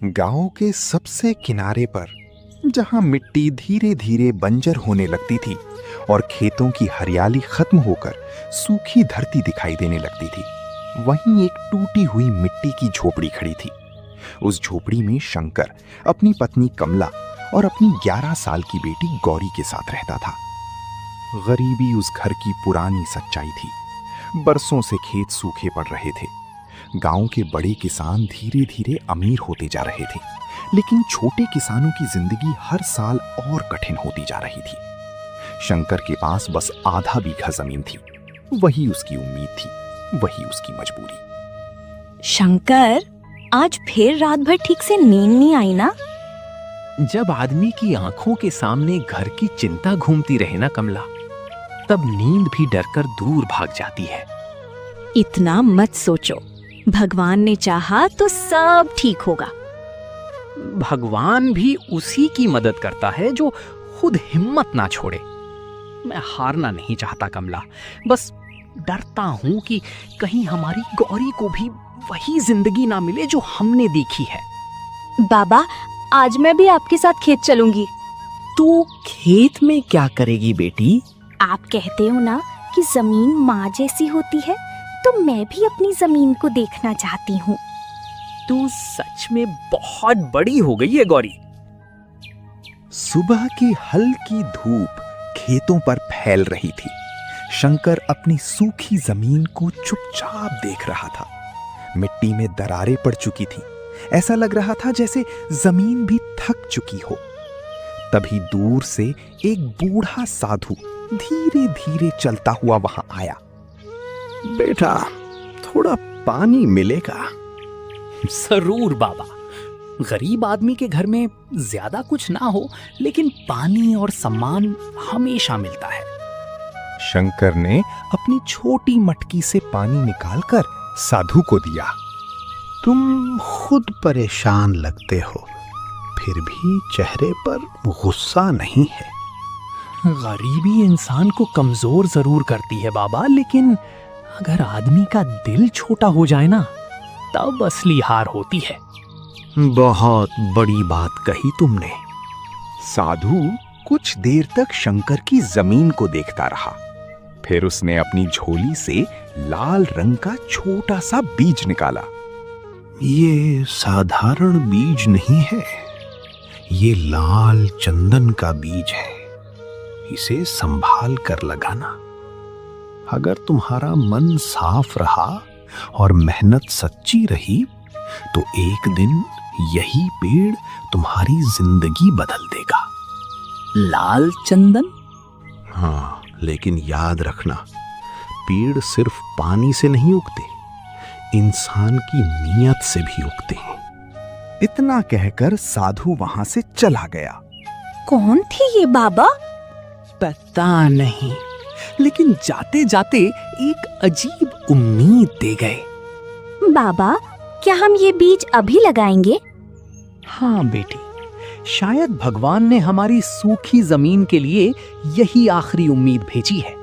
गांव के सबसे किनारे पर, जहां मिट्टी धीरे धीरे बंजर होने लगती थी और खेतों की हरियाली खत्म होकर सूखी धरती दिखाई देने लगती थी, वहीं एक टूटी हुई मिट्टी की झोपड़ी खड़ी थी। उस झोपड़ी में शंकर अपनी पत्नी कमला और अपनी 11 साल की बेटी गौरी के साथ रहता था। गरीबी उस घर की पुरानी सच्चाई थी। बरसों से खेत सूखे पड़ रहे थे। गांव के बड़े किसान धीरे धीरे अमीर होते जा रहे थे, लेकिन छोटे किसानों की जिंदगी हर साल और कठिन होती जा रही थी। शंकर के पास बस आधा बीघा जमीन थी। वही उसकी उम्मीद थी, वही उसकी मजबूरी। शंकर, आज फिर रात भर ठीक से नींद नहीं आई ना? जब आदमी की आंखों के सामने घर की चिंता घूमती रहे ना कमला, तब नींद भी डरकर दूर भाग जाती है। इतना मत सोचो, भगवान ने चाहा तो सब ठीक होगा। भगवान भी उसी की मदद करता है जो खुद हिम्मत ना छोड़े। मैं हारना नहीं चाहता कमला, बस डरता हूं कि कहीं हमारी गौरी को भी वही जिंदगी ना मिले जो हमने देखी है। बाबा, आज मैं भी आपके साथ खेत चलूंगी। तू खेत में क्या करेगी बेटी? आप कहते हो ना कि जमीन माँ जैसी होती है, तो मैं भी अपनी जमीन को देखना चाहती हूँ। तू सच में बहुत बड़ी हो गई है गौरी। सुबह की हल्की धूप खेतों पर फैल रही थी। शंकर अपनी सूखी जमीन को चुपचाप देख रहा था। मिट्टी में दरारें पड़ चुकी थी। ऐसा लग रहा था जैसे जमीन भी थक चुकी हो। तभी दूर से एक बूढ़ा साधु धीरे धीरे चलता हुआ वहां आया। बेटा, थोड़ा पानी मिलेगा? जरूर बाबा। गरीब आदमी के घर में ज्यादा कुछ ना हो, लेकिन पानी और सम्मान हमेशा मिलता है। शंकर ने अपनी छोटी मटकी से पानी निकालकर साधु को दिया। तुम खुद परेशान लगते हो, फिर भी चेहरे पर गुस्सा नहीं है। गरीबी इंसान को कमजोर जरूर करती है बाबा, लेकिन अगर आदमी का दिल छोटा हो जाए ना, तब असली हार होती है। बहुत बड़ी बात कही तुमने। साधु कुछ देर तक शंकर की जमीन को देखता रहा। फिर उसने अपनी झोली से लाल रंग का छोटा सा बीज निकाला। ये साधारण बीज नहीं है, ये लाल चंदन का बीज है। इसे संभाल कर लगाना। अगर तुम्हारा मन साफ रहा और मेहनत सच्ची रही, तो एक दिन यही पेड़ तुम्हारी जिंदगी बदल देगा। लाल चंदन? हाँ, लेकिन याद रखना, पेड़ सिर्फ पानी से नहीं उगते, इंसान की नीयत से भी उगते हैं। इतना कहकर साधु वहां से चला गया। कौन थी ये बाबा? पता नहीं, लेकिन जाते जाते एक अजीब उम्मीद दे गए। बाबा, क्या हम ये बीज अभी लगाएंगे? हाँ बेटी, शायद भगवान ने हमारी सूखी जमीन के लिए यही आखिरी उम्मीद भेजी है।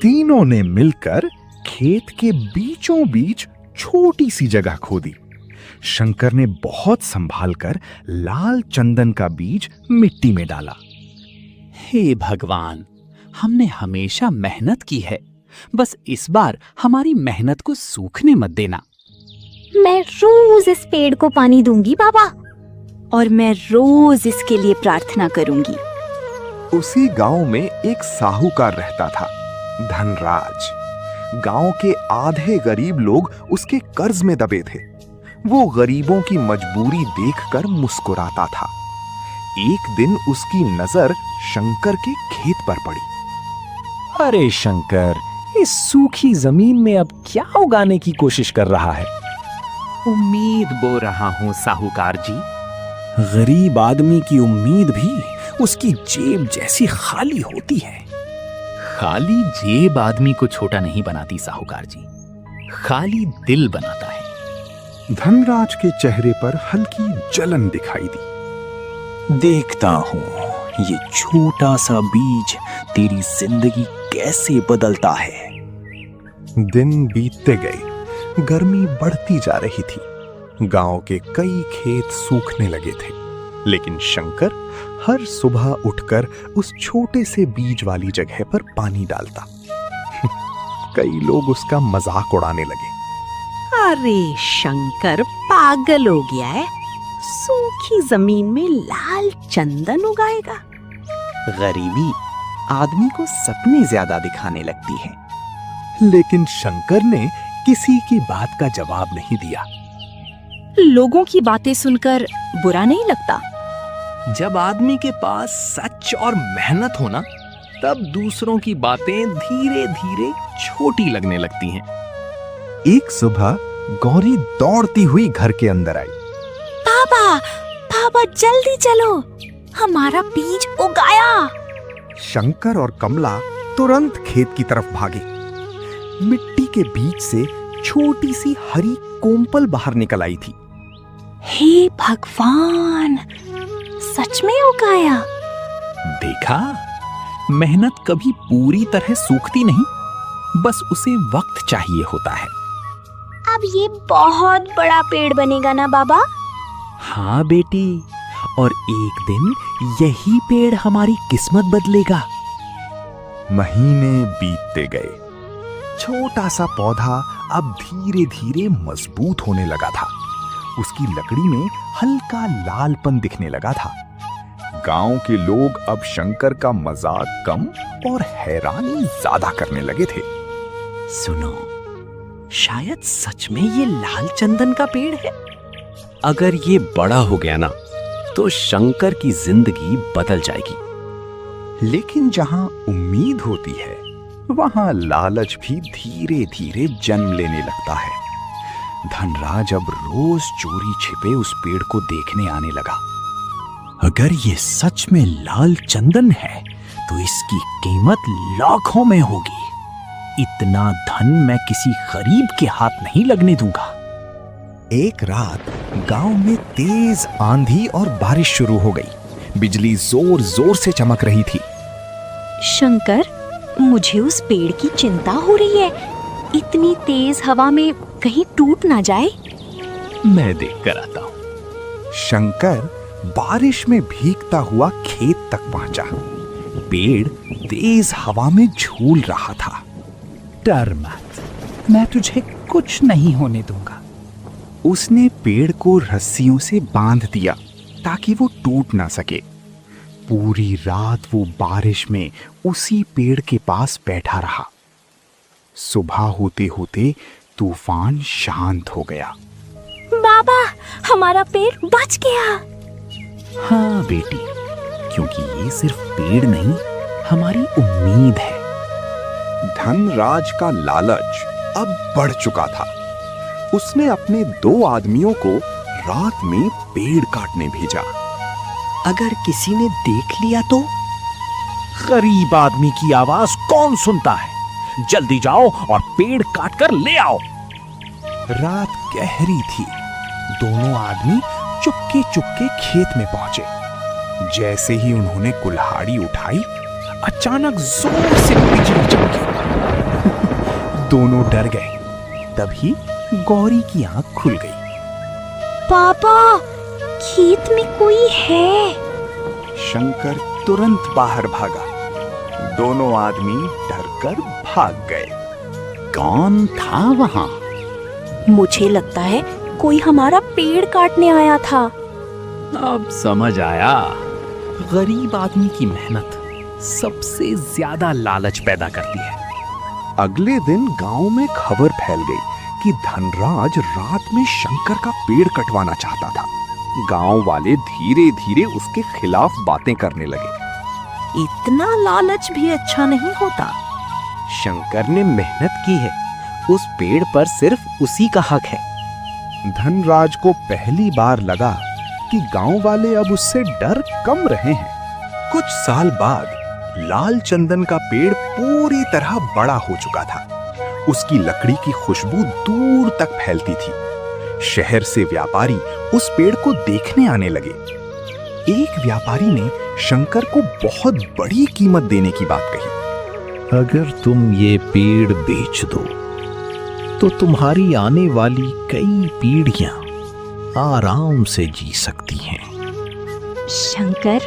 तीनों ने मिलकर खेत के बीचों बीच छोटी सी जगह खोदी। शंकर ने बहुत संभाल कर लाल चंदन का बीज मिट्टी में डाला। हे भगवान, हमने हमेशा मेहनत की है, बस इस बार हमारी मेहनत को सूखने मत देना। मैं रोज इस पेड़ को पानी दूंगी बाबा, और मैं रोज इसके लिए प्रार्थना करूंगी। उसी गांव में एक साहूकार रहता था, धनराज। गांव के आधे गरीब लोग उसके कर्ज में दबे थे। वो गरीबों की मजबूरी देखकर मुस्कुराता था। एक दिन उसकी नजर शंकर के खेत पर पड़ी। अरे शंकर, इस सूखी जमीन में अब क्या उगाने की कोशिश कर रहा है? उम्मीद बो रहा हूं साहूकार जी। गरीब आदमी की उम्मीद भी उसकी जेब जैसी खाली होती है। खाली जेब आदमी को छोटा नहीं बनाती साहूकार जी, खाली दिल बनाता है। धनराज के चेहरे पर हल्की जलन दिखाई दी। देखता हूं ये छोटा सा बीज तेरी जिंदगी कैसे बदलता है। दिन बीतते गए, गर्मी बढ़ती जा रही थी। गांव के कई खेत सूखने लगे थे, लेकिन शंकर हर सुबह उठकर उस छोटे से बीज वाली जगह पर पानी डालता। कई लोग उसका मजाक उड़ाने लगे। अरे शंकर पागल हो गया है, सूखी जमीन में लाल चंदन उगाएगा। गरीबी आदमी को सपने ज्यादा दिखाने लगती है। लेकिन शंकर ने किसी की बात का जवाब नहीं दिया। लोगों की बातें सुनकर बुरा नहीं लगता। जब आदमी के पास सच और मेहनत हो ना, तब दूसरों की बातें धीरे धीरे छोटी लगने लगती हैं। एक सुबह गौरी दौड़ती हुई घर के अंदर आई। पापा, पापा जल्दी चलो, हमारा बीज उगाया। शंकर और कमला तुरंत खेत की तरफ भागे। मिट्टी के बीच से छोटी सी हरी कोम्पल बाहर निकल आई थी। हे भगवान, सच में उगाया। देखा, मेहनत कभी पूरी तरह सूखती नहीं, बस उसे वक्त चाहिए होता है। अब ये बहुत बड़ा पेड़ बनेगा ना बाबा? हाँ बेटी, और एक दिन यही पेड़ हमारी किस्मत बदलेगा। महीने बीतते गए। छोटा सा पौधा अब धीरे धीरे मजबूत होने लगा था। उसकी लकड़ी में हल्का लालपन दिखने लगा था। गांव के लोग अब शंकर का मजाक कम और हैरानी ज्यादा करने लगे थे। सुनो, शायद सच में ये लाल चंदन का पेड़ है। अगर ये बड़ा हो गया ना, तो शंकर की जिंदगी बदल जाएगी। लेकिन जहां उम्मीद होती है, वहां लालच भी धीरे धीरे जन्म लेने लगता है। धनराज अब रोज चोरी छिपे उस पेड़ को देखने आने लगा। अगर ये सच में लाल चंदन है, तो इसकी कीमत लाखों में होगी। इतना धन मैं किसी गरीब के हाथ नहीं लगने दूंगा। एक रात गांव में तेज आंधी और बारिश शुरू हो गई। बिजली जोर जोर से चमक रही थी। शंकर, मुझे उस पेड़ की चिंता हो रही है। इतनी तेज हवा में कहीं टूट ना जाए। मैं देख कर आता हूं। शंकर बारिश में भीगता हुआ खेत तक पहुंचा। पेड़ तेज हवा में झूल रहा था। डर मत, मैं तुझे कुछ नहीं होने दूंगा। उसने पेड़ को रस्सियों से बांध दिया ताकि वो टूट ना सके। पूरी रात वो बारिश में उसी पेड़ के पास बैठा रहा। सुबह होते होते तूफान शांत हो गया। बाबा, हमारा पेड़ बच गया। हाँ बेटी, क्योंकि ये सिर्फ पेड़ नहीं, हमारी उम्मीद है। धनराज का लालच अब बढ़ चुका था। उसने अपने 2 आदमियों को रात में पेड़ काटने भेजा। अगर किसी ने देख लिया तो? गरीब आदमी की आवाज कौन सुनता है? जल्दी जाओ और पेड़ काट कर ले आओ। रात गहरी थी। दोनों आदमी चुपके चुपके खेत में पहुंचे। जैसे ही उन्होंने कुल्हाड़ी उठाई, अचानक जोर से बिजली चमकी। दोनों डर गए। तभी गौरी की आंख खुल गई। पापा, खेत में कोई है। शंकर तुरंत बाहर भागा। दोनों आदमी डरकर भाग गए। कौन था वहां? मुझे लगता है कोई हमारा पेड़ काटने आया था। अब समझ आया। गरीब आदमी की मेहनत सबसे ज्यादा लालच पैदा करती है। अगले दिन गांव में खबर फैल गई कि धनराज रात में शंकर का पेड़ कटवाना चाहता था। गांव वाले धीरे धीरे उसके खिलाफ बातें करने लगे। इतना लालच भी अच्छा नहीं होता। शंकर ने मेहनत की है, उस पेड़ पर सिर्फ उसी का हक है। धनराज को पहली बार लगा कि गांव वाले अब उससे डर कम रहे हैं। कुछ साल बाद लाल चंदन का पेड़ पूरी तरह बड़ा हो चुका था। उसकी लकड़ी की खुशबू दूर तक फैलती थी। शहर से व्यापारी उस पेड़ को देखने आने लगे। एक व्यापारी ने शंकर को बहुत बड़ी कीमत देने की बात कही। अगर तुम ये पेड़ बेच दो, तो तुम्हारी आने वाली कई पीढ़ियां आराम से जी सकती हैं। शंकर,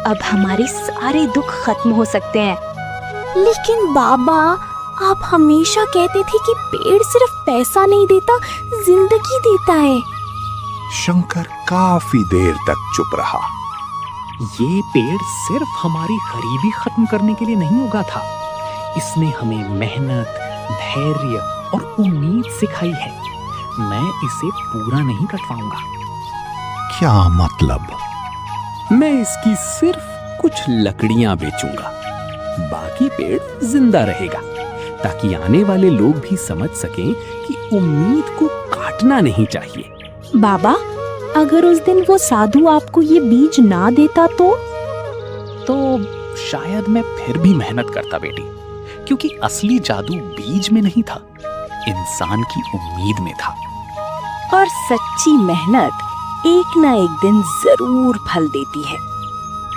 अब हमारे सारे दुख खत्म हो सकते हैं। लेकिन बाबा, आप हमेशा कहते थे कि पेड़ सिर्फ पैसा नहीं देता, जिंदगी देता है। शंकर काफी देर तक चुप रहा। ये पेड़ सिर्फ हमारी गरीबी खत्म करने के लिए नहीं उगा था। इसने हमें मेहनत, धैर्य और उम्मीद सिखाई है। मैं इसे पूरा नहीं कटवाऊंगा। क्या मतलब? मैं इसकी सिर्फ कुछ लकड़ियां बेचूंगा, बाकी पेड़ जिंदा रहेगा, ताकि आने वाले लोग भी समझ सकें कि उम्मीद को काटना नहीं चाहिए। बाबा, अगर उस दिन वो साधु आपको ये बीज ना देता तो शायद मैं फिर भी मेहनत करता बेटी, क्योंकि असली जादू बीज में नहीं था, इंसान की उम्मीद में था। और सच्ची मेहनत एक ना एक दिन जरूर फल देती है।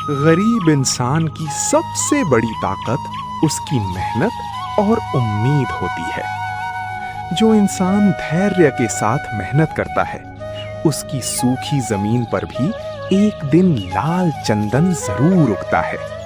गरीब इंसान की सबसे बड़ी ताकत उसकी मेहनत और उम्मीद होती है। जो इंसान धैर्य के साथ मेहनत करता है, उसकी सूखी जमीन पर भी एक दिन लाल चंदन जरूर उगता है।